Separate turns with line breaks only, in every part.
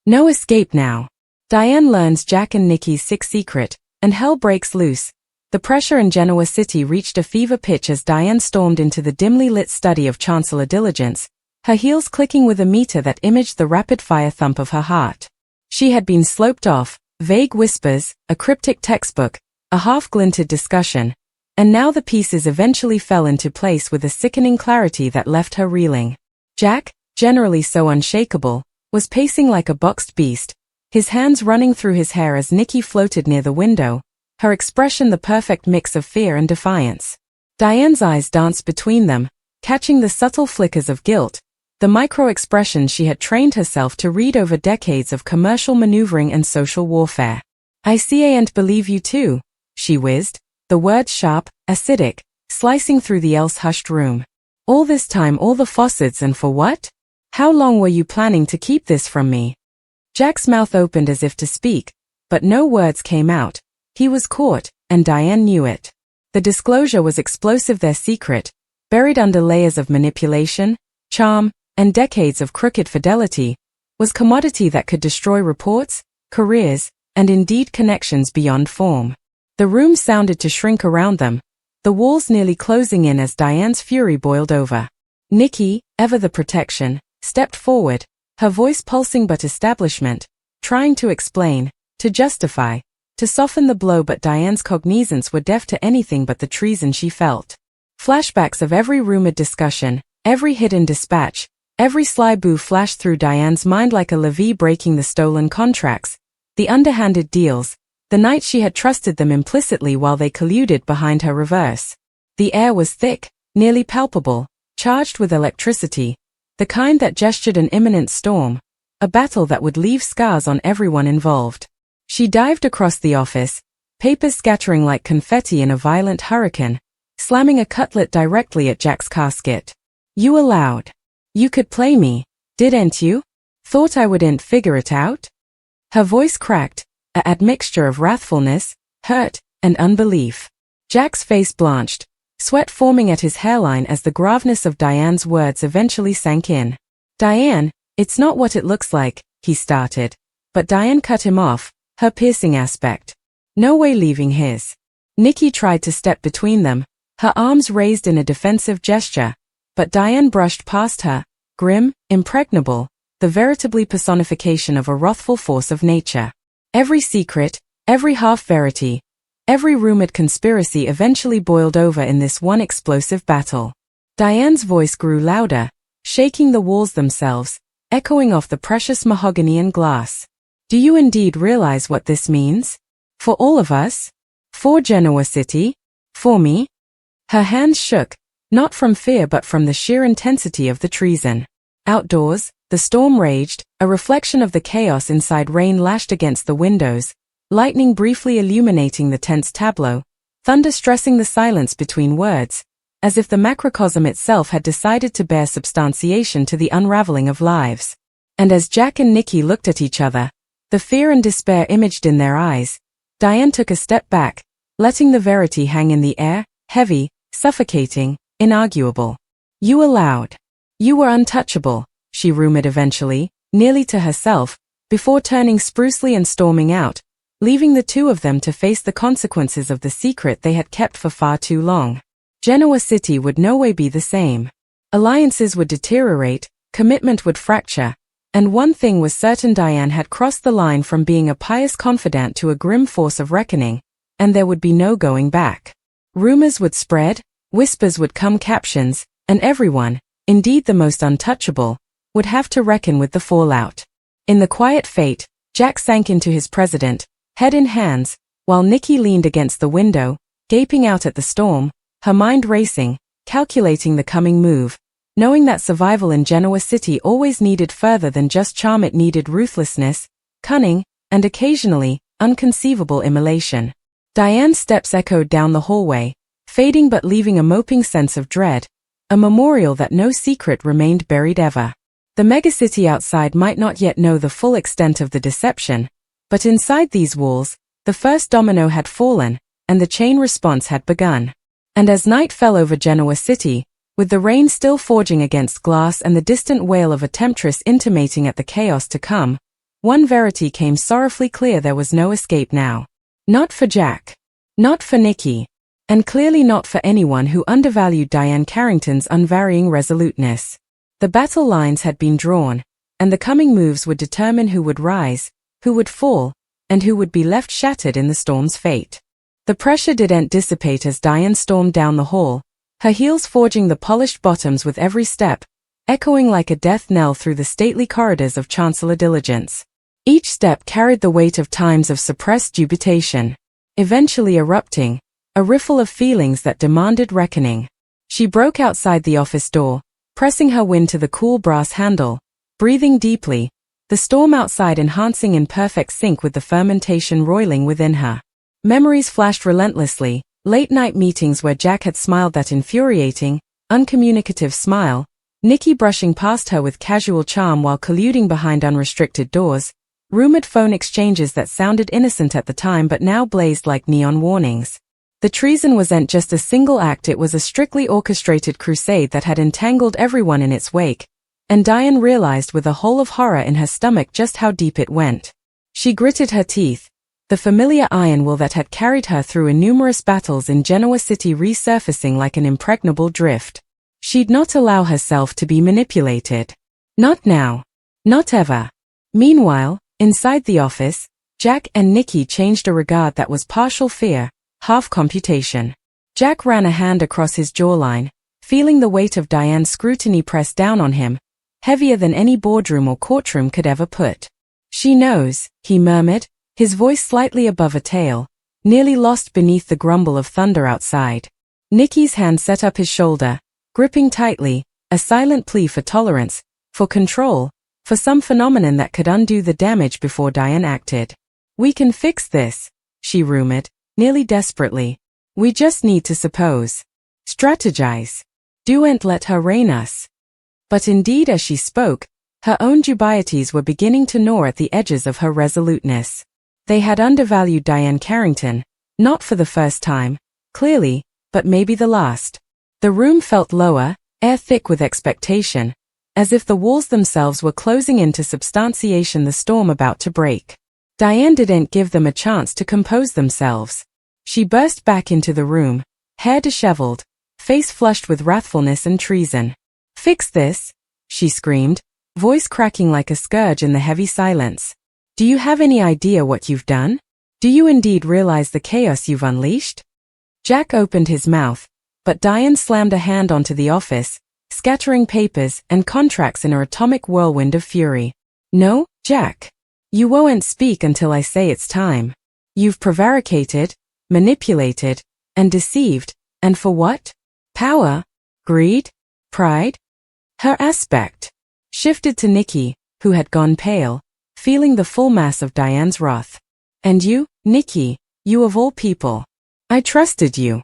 No escape now. Diane learns Jack and Nikki's sick secret, and hell breaks loose. The pressure in Genoa City reached a fever pitch as Diane stormed into the dimly lit study of Chancellor Diligence, her heels clicking with a meter that imaged the rapid-fire thump of her heart. She had been sloped off, vague whispers, a cryptic textbook, a half-glinted discussion, and now the pieces eventually fell into place with a sickening clarity that left her reeling. Jack, generally so unshakable, was pacing like a boxed beast, his hands running through his hair as Nikki floated near the window, her expression the perfect mix of fear and defiance. Diane's eyes danced between them, catching the subtle flickers of guilt, the micro-expressions she had trained herself to read over decades of commercial maneuvering and social warfare. "I see and believe you too," she whizzed, the words sharp, acidic, slicing through the else hushed room. "All this time, all the facades, and for what? How long were you planning to keep this from me?" Jack's mouth opened as if to speak, but no words came out. He was caught, and Diane knew it. The disclosure was explosive, their secret, buried under layers of manipulation, charm, and decades of crooked fidelity, was commodity that could destroy reports, careers, and indeed connections beyond form. The room sounded to shrink around them, the walls nearly closing in as Diane's fury boiled over. Nikki, ever the protection, stepped forward, her voice pulsing but establishment, trying to explain, to justify, to soften the blow, but Diane's cognizance were deaf to anything but the treason she felt. Flashbacks of every rumored discussion, every hidden dispatch, every sly boo flashed through Diane's mind like a levee breaking the stolen contracts, the underhanded deals, the night she had trusted them implicitly while they colluded behind her reverse. The air was thick, nearly palpable, charged with electricity, the kind that gestured an imminent storm, a battle that would leave scars on everyone involved. She dived across the office, papers scattering like confetti in a violent hurricane, slamming a cutlet directly at Jack's casket. "You allowed. You could play me, didn't you? Thought I wouldn't figure it out?" Her voice cracked, a admixture of wrathfulness, hurt, and unbelief. Jack's face blanched, sweat forming at his hairline as the graveness of Diane's words eventually sank in. "Diane, it's not what it looks like," he started, but Diane cut him off, her piercing aspect. No way leaving his. Nikki tried to step between them, her arms raised in a defensive gesture, but Diane brushed past her, grim, impregnable, the veritably personification of a wrathful force of nature. Every secret, every half-verity, every rumored conspiracy eventually boiled over in this one explosive battle. Diane's voice grew louder, shaking the walls themselves, echoing off the precious mahogany and glass. "Do you indeed realize what this means? For all of us? For Genoa City? For me?" Her hands shook, not from fear but from the sheer intensity of the treason. Outdoors, the storm raged, a reflection of the chaos inside. Rain lashed against the windows, lightning briefly illuminating the tense tableau, thunder stressing the silence between words, as if the macrocosm itself had decided to bear substantiation to the unraveling of lives. And as Jack and Nikki looked at each other, the fear and despair imaged in their eyes, Diane took a step back, letting the verity hang in the air, heavy, suffocating, inarguable. "You allowed. You were untouchable," she rumored eventually, nearly to herself, before turning sprucely and storming out, leaving the two of them to face the consequences of the secret they had kept for far too long. Genoa City would no way be the same. Alliances would deteriorate, commitment would fracture, and one thing was certain: Diane had crossed the line from being a pious confidant to a grim force of reckoning, and there would be no going back. Rumors would spread, whispers would come, captions, and everyone, indeed the most untouchable, would have to reckon with the fallout. In the quiet fate, Jack sank into his president, head in hands, while Nikki leaned against the window, gaping out at the storm, her mind racing, calculating the coming move, knowing that survival in Genoa City always needed further than just charm. It needed ruthlessness, cunning, and occasionally, unconceivable immolation. Diane's steps echoed down the hallway, fading but leaving a moping sense of dread, a memorial that no secret remained buried ever. The megacity outside might not yet know the full extent of the deception, but inside these walls, the first domino had fallen, and the chain response had begun. And as night fell over Genoa City, with the rain still forging against glass and the distant wail of a temptress intimating at the chaos to come, One verity came sorrowfully clear: there was no escape now. Not for Jack. Not for Nikki. And clearly not for anyone who undervalued Diane Carrington's unvarying resoluteness. The battle lines had been drawn, and the coming moves would determine who would rise, who would fall, and who would be left shattered in the storm's fate. The pressure didn't dissipate as Diane stormed down the hall, her heels forging the polished bottoms with every step, echoing like a death knell through the stately corridors of Chancellor Diligence. Each step carried the weight of times of suppressed dubitation, eventually erupting, a riffle of feelings that demanded reckoning. She broke outside the office door, pressing her wind to the cool brass handle, breathing deeply, the storm outside enhancing in perfect sync with the fermentation roiling within her. Memories flashed relentlessly, late-night meetings where Jack had smiled that infuriating, uncommunicative smile, Nikki brushing past her with casual charm while colluding behind unrestricted doors, rumored phone exchanges that sounded innocent at the time but now blazed like neon warnings. The treason wasn't just a single act, it was a strictly orchestrated crusade that had entangled everyone in its wake, and Diane realized with a hole of horror in her stomach just how deep it went. She gritted her teeth, the familiar iron will that had carried her through numerous battles in Genoa City resurfacing like an impregnable drift. She'd not allow herself to be manipulated. Not now. Not ever. Meanwhile, inside the office, Jack and Nikki changed a regard that was partial fear, half computation. Jack ran a hand across his jawline, feeling the weight of Diane's scrutiny press down on him, heavier than any boardroom or courtroom could ever put. She knows, he murmured, his voice slightly above a tail, nearly lost beneath the grumble of thunder outside. Nikki's hand set up his shoulder, gripping tightly, a silent plea for tolerance, for control, for some phenomenon that could undo the damage before Diane acted. We can fix this, she rumored, nearly desperately. We just need to suppose. Strategize. Don't let her rein us. But indeed as she spoke, her own dubieties were beginning to gnaw at the edges of her resoluteness. They had undervalued Diane Carrington, not for the first time, clearly, but maybe the last. The room felt lower, air thick with expectation, as if the walls themselves were closing in to substantiation the storm about to break. Diane didn't give them a chance to compose themselves. She burst back into the room, hair disheveled, face flushed with wrathfulness and treason. Fix this, she screamed, voice cracking like a scourge in the heavy silence. Do you have any idea what you've done? Do you indeed realize the chaos you've unleashed? Jack opened his mouth, but Diane slammed a hand onto the office, scattering papers and contracts in an atomic whirlwind of fury. No, Jack. You won't speak until I say it's time. You've prevaricated, manipulated, and deceived, and for what? Power? Greed? Pride? Her aspect shifted to Nikki, who had gone pale, feeling the full mass of Diane's wrath. And you, Nikki, you of all people. I trusted you.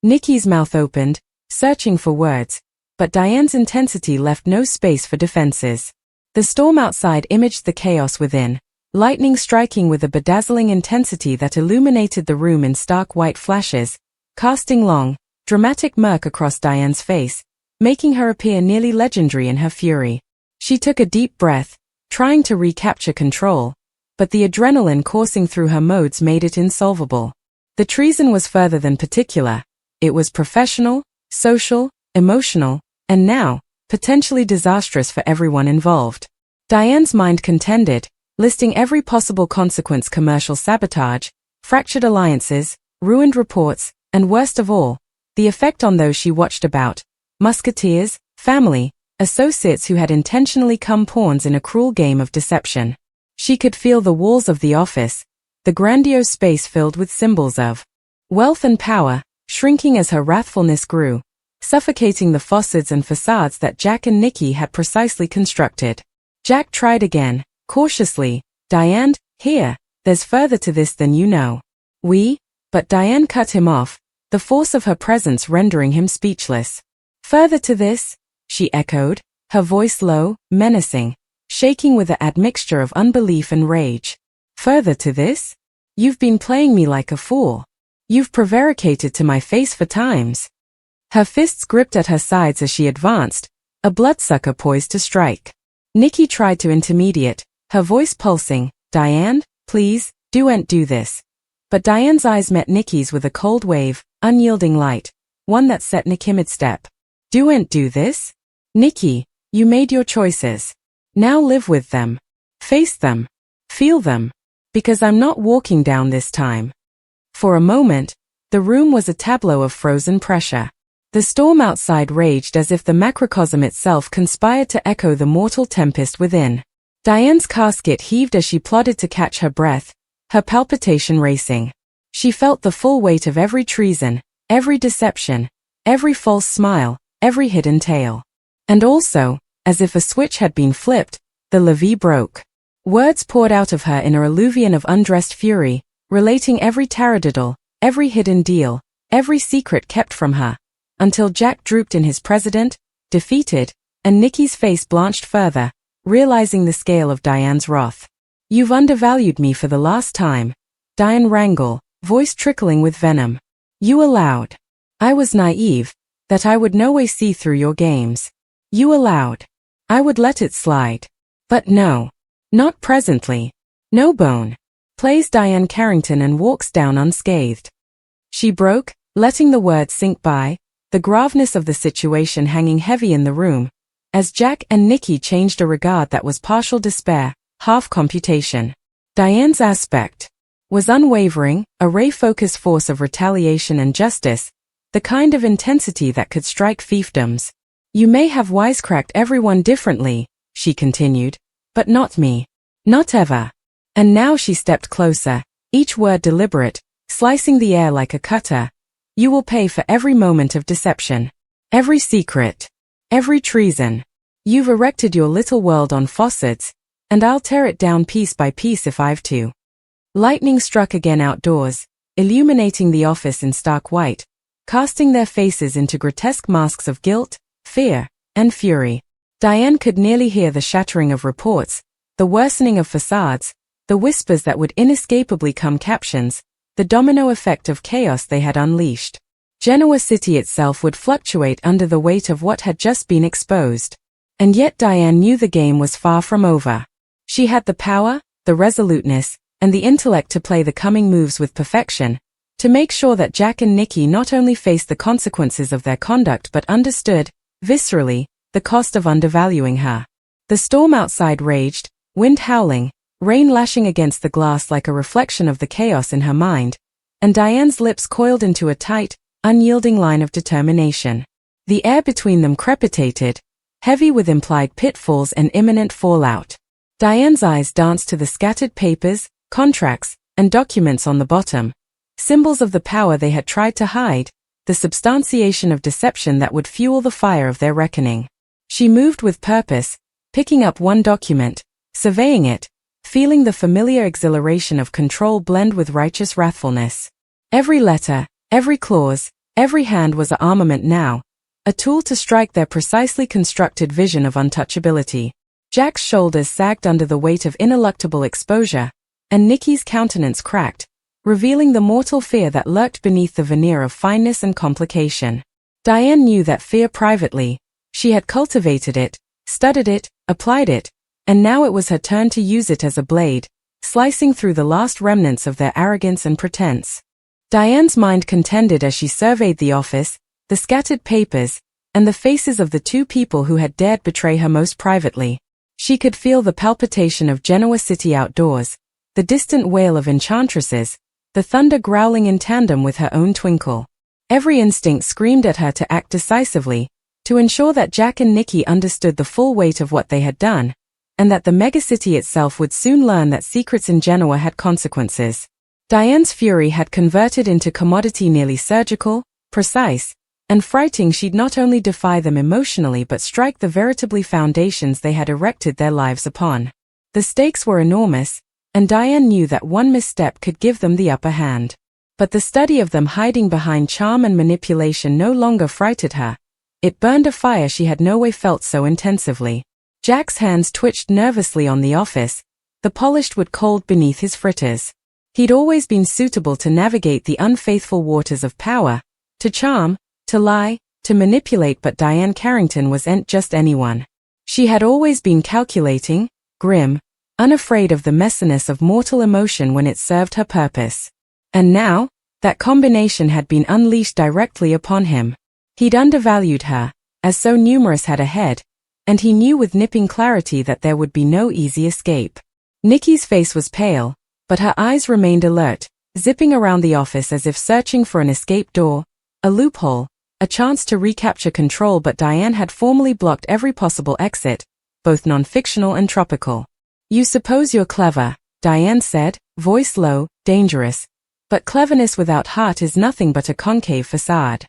Nikki's mouth opened, searching for words, but Diane's intensity left no space for defenses. The storm outside imaged the chaos within, lightning striking with a bedazzling intensity that illuminated the room in stark white flashes, casting long, dramatic murk across Diane's face, making her appear nearly legendary in her fury. She took a deep breath, trying to recapture control, but the adrenaline coursing through her modes made it insolvable. The treason was further than particular. It was professional, social, emotional, and now, potentially disastrous for everyone involved. Diane's mind contended, listing every possible consequence: commercial sabotage, fractured alliances, ruined reports, and worst of all, the effect on those she watched about, musketeers, family, associates who had intentionally come pawns in a cruel game of deception. She could feel the walls of the office, the grandiose space filled with symbols of wealth and power, shrinking as her wrathfulness grew, suffocating the facades and facades that Jack and Nikki had precisely constructed. Jack tried again, cautiously, Diane, here, there's further to this than you know. But Diane cut him off, the force of her presence rendering him speechless. Further to this? She echoed, her voice low, menacing, shaking with an admixture of unbelief and rage. Further to this? You've been playing me like a fool. You've prevaricated to my face for times. Her fists gripped at her sides as she advanced, a bloodsucker poised to strike. Nikki tried to intermediate, her voice pulsing. "Diane, please, don't do this." But Diane's eyes met Nikki's with a cold wave, unyielding light, one that set Nikki mid-step. "Don't do this? Nikki, you made your choices. Now live with them. Face them. Feel them. Because I'm not walking down this time." For a moment, the room was a tableau of frozen pressure. The storm outside raged as if the macrocosm itself conspired to echo the mortal tempest within. Diane's casket heaved as she plodded to catch her breath, her palpitation racing. She felt the full weight of every treason, every deception, every false smile, every hidden tale. And also, as if a switch had been flipped, the levee broke. Words poured out of her in a alluvion of undressed fury, relating every taradiddle, every hidden deal, every secret kept from her, until Jack drooped in his president, defeated, and Nikki's face blanched further, realizing the scale of Diane's wrath. "You've undervalued me for the last time," Diane wrangled, voice trickling with venom. "You allowed. I was naive, that I would no way see through your games. You allowed. I would let it slide. But no. Not presently. No bone." Plays Diane Carrington and walks down unscathed. She broke, letting the words sink by, the graveness of the situation hanging heavy in the room, as Jack and Nikki changed a regard that was partial despair, half computation. Diane's aspect was unwavering, a ray-focused force of retaliation and justice, the kind of intensity that could strike fiefdoms. "You may have wisecracked everyone differently," she continued, "but not me. Not ever." And now she stepped closer, each word deliberate, slicing the air like a cutter. "You will pay for every moment of deception. Every secret. Every treason. You've erected your little world on facades, and I'll tear it down piece by piece if I've to." Lightning struck again outdoors, illuminating the office in stark white, casting their faces into grotesque masks of guilt, fear, and fury. Diane could nearly hear the shattering of reports, the worsening of facades, the whispers that would inescapably come captions, the domino effect of chaos they had unleashed. Genoa City itself would fluctuate under the weight of what had just been exposed. And yet Diane knew the game was far from over. She had the power, the resoluteness, and the intellect to play the coming moves with perfection, to make sure that Jack and Nikki not only faced the consequences of their conduct but understood, viscerally, the cost of undervaluing her. The storm outside raged, wind howling, rain lashing against the glass like a reflection of the chaos in her mind, and Diane's lips coiled into a tight, unyielding line of determination. The air between them crepitated, heavy with implied pitfalls and imminent fallout. Diane's eyes danced to the scattered papers, contracts, and documents on the bottom, symbols of the power they had tried to hide, the substantiation of deception that would fuel the fire of their reckoning. She moved with purpose, picking up one document, surveying it, feeling the familiar exhilaration of control blend with righteous wrathfulness. Every letter, every clause, every hand was an armament now, a tool to strike their precisely constructed vision of untouchability. Jack's shoulders sagged under the weight of ineluctable exposure, and Nikki's countenance cracked, revealing the mortal fear that lurked beneath the veneer of fineness and complication. Diane knew that fear privately. She had cultivated it, studied it, applied it, and now it was her turn to use it as a blade, slicing through the last remnants of their arrogance and pretense. Diane's mind contended as she surveyed the office, the scattered papers, and the faces of the two people who had dared betray her most privately. She could feel the palpitation of Genoa City outdoors, the distant wail of enchantresses, the thunder growling in tandem with her own twinkle. Every instinct screamed at her to act decisively, to ensure that Jack and Nikki understood the full weight of what they had done, and that the megacity itself would soon learn that secrets in Genoa had consequences. Diane's fury had converted into commodity nearly surgical, precise, and frightening. She'd not only defy them emotionally but strike the veritably foundations they had erected their lives upon. The stakes were enormous, and Diane knew that one misstep could give them the upper hand. But the study of them hiding behind charm and manipulation no longer frightened her. It burned a fire she had no way felt so intensively. Jack's hands twitched nervously on the office, the polished wood cold beneath his fritters. He'd always been suitable to navigate the unfaithful waters of power, to charm, to lie, to manipulate, but Diane Carrington wasn't just anyone. She had always been calculating, grim, unafraid of the messiness of mortal emotion when it served her purpose. And now, that combination had been unleashed directly upon him. He'd undervalued her, as so numerous had ahead, and he knew with nipping clarity that there would be no easy escape. Nikki's face was pale, but her eyes remained alert, zipping around the office as if searching for an escape door, a loophole, a chance to recapture control, but Diane had formally blocked every possible exit, both non-fictional and tropical. "You suppose you're clever," Diane said, voice low, dangerous. "But cleverness without heart is nothing but a concave facade."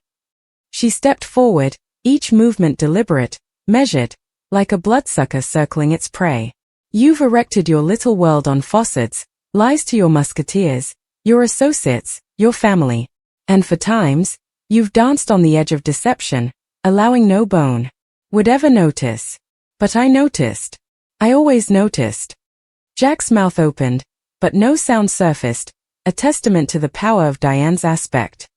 She stepped forward, each movement deliberate, measured, like a bloodsucker circling its prey. "You've erected your little world on facades, lies to your musketeers, your associates, your family. And for times, you've danced on the edge of deception, allowing no bone would ever notice. But I noticed. I always noticed." Jack's mouth opened, but no sound surfaced, a testament to the power of Diane's aspect.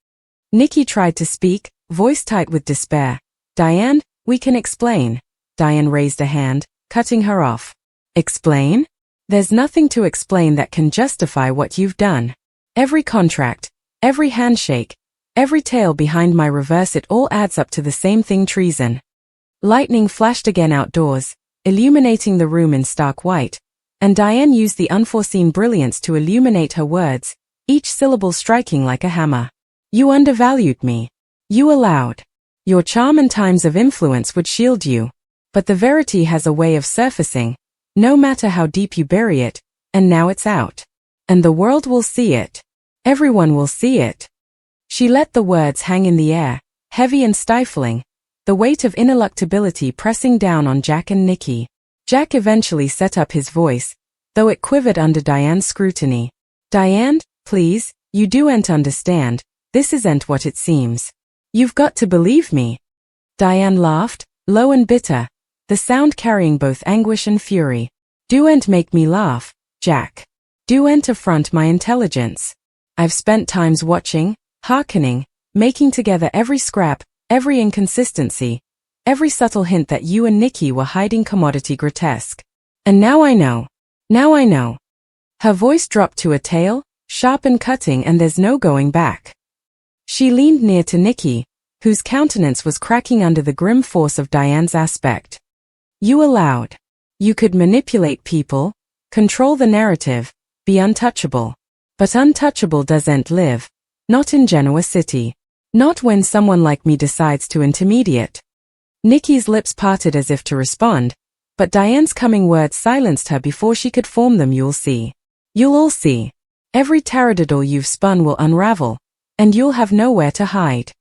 Nikki tried to speak, voice tight with despair. "Diane, we can explain." Diane raised a hand, cutting her off. "Explain? There's nothing to explain that can justify what you've done. Every contract, every handshake, every tale behind my reverse, it all adds up to the same thing: treason." Lightning flashed again outdoors, illuminating the room in stark white, and Diane used the unforeseen brilliance to illuminate her words, each syllable striking like a hammer. "You undervalued me. You allowed. Your charm and times of influence would shield you. But the verity has a way of surfacing, no matter how deep you bury it, and now it's out. And the world will see it. Everyone will see it." She let the words hang in the air, heavy and stifling, the weight of ineluctability pressing down on Jack and Nikki. Jack eventually set up his voice, though it quivered under Diane's scrutiny. "Diane, please, you do'n't understand, this isn't what it seems. You've got to believe me." Diane laughed, low and bitter, the sound carrying both anguish and fury. "Do'n't make me laugh, Jack. Do'n't affront my intelligence. I've spent times watching, hearkening, making together every scrap, every inconsistency, every subtle hint that you and Nikki were hiding commodity grotesque. And now I know. Now I know." Her voice dropped to a tail, sharp and cutting, and there's no going back. She leaned near to Nikki, whose countenance was cracking under the grim force of Diane's aspect. "You allowed. You could manipulate people, control the narrative, be untouchable. But untouchable doesn't live. Not in Genoa City. Not when someone like me decides to intermediate." Nikki's lips parted as if to respond, but Diane's coming words silenced her before she could form them. "You'll see. You'll all see. Every taradiddle you've spun will unravel, and you'll have nowhere to hide."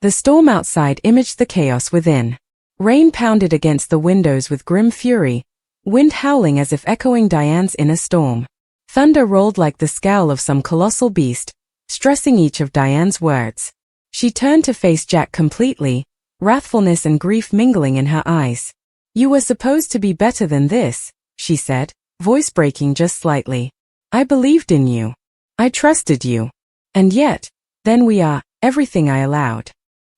The storm outside imaged the chaos within. Rain pounded against the windows with grim fury, wind howling as if echoing Diane's inner storm. Thunder rolled like the scowl of some colossal beast, stressing each of Diane's words. She turned to face Jack completely, wrathfulness and grief mingling in her eyes. "You were supposed to be better than this," she said, voice breaking just slightly. "I believed in you. I trusted you. And yet, then we are, everything I allowed.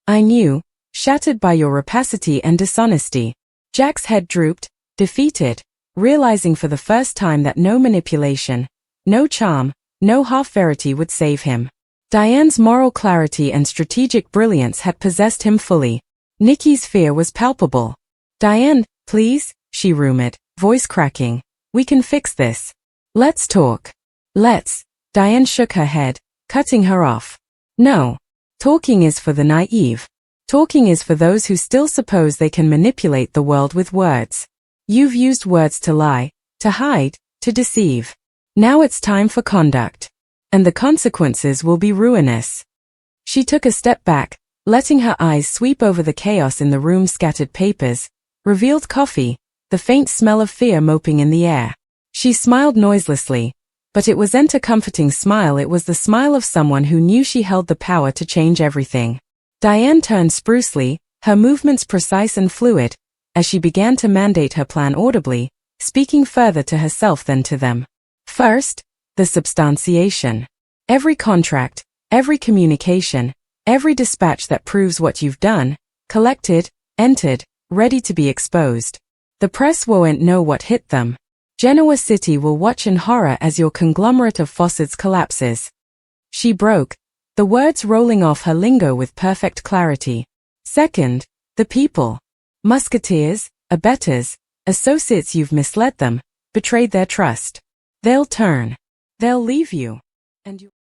I knew, shattered by your rapacity and dishonesty." Jack's head drooped, defeated, realizing for the first time that no manipulation, no charm, no half-verity would save him. Diane's moral clarity and strategic brilliance had possessed him fully. Nikki's fear was palpable. "Diane, please," she rumored, voice cracking. "We can fix this. Let's talk." "Let's." Diane shook her head, cutting her off. "No. Talking is for the naive. Talking is for those who still suppose they can manipulate the world with words. You've used words to lie, to hide, to deceive. Now it's time for conduct. And the consequences will be ruinous." She took a step back, letting her eyes sweep over the chaos in the room's scattered papers, revealed coffee, the faint smell of fear moping in the air. She smiled noiselessly, but it wasn't a comforting smile. It was the smile of someone who knew she held the power to change everything. Diane turned sprucely, her movements precise and fluid, as she began to mandate her plan audibly, speaking further to herself than to them. "First, the substantiation. Every contract, every communication, every dispatch that proves what you've done, collected, entered, ready to be exposed. The press won't know what hit them. Genoa City will watch in horror as your conglomerate of faucets collapses. She broke, the words rolling off her lingo with perfect clarity. Second, the people. Musketeers, abettors, associates, you've misled them, betrayed their trust. They'll turn. They'll leave you. And you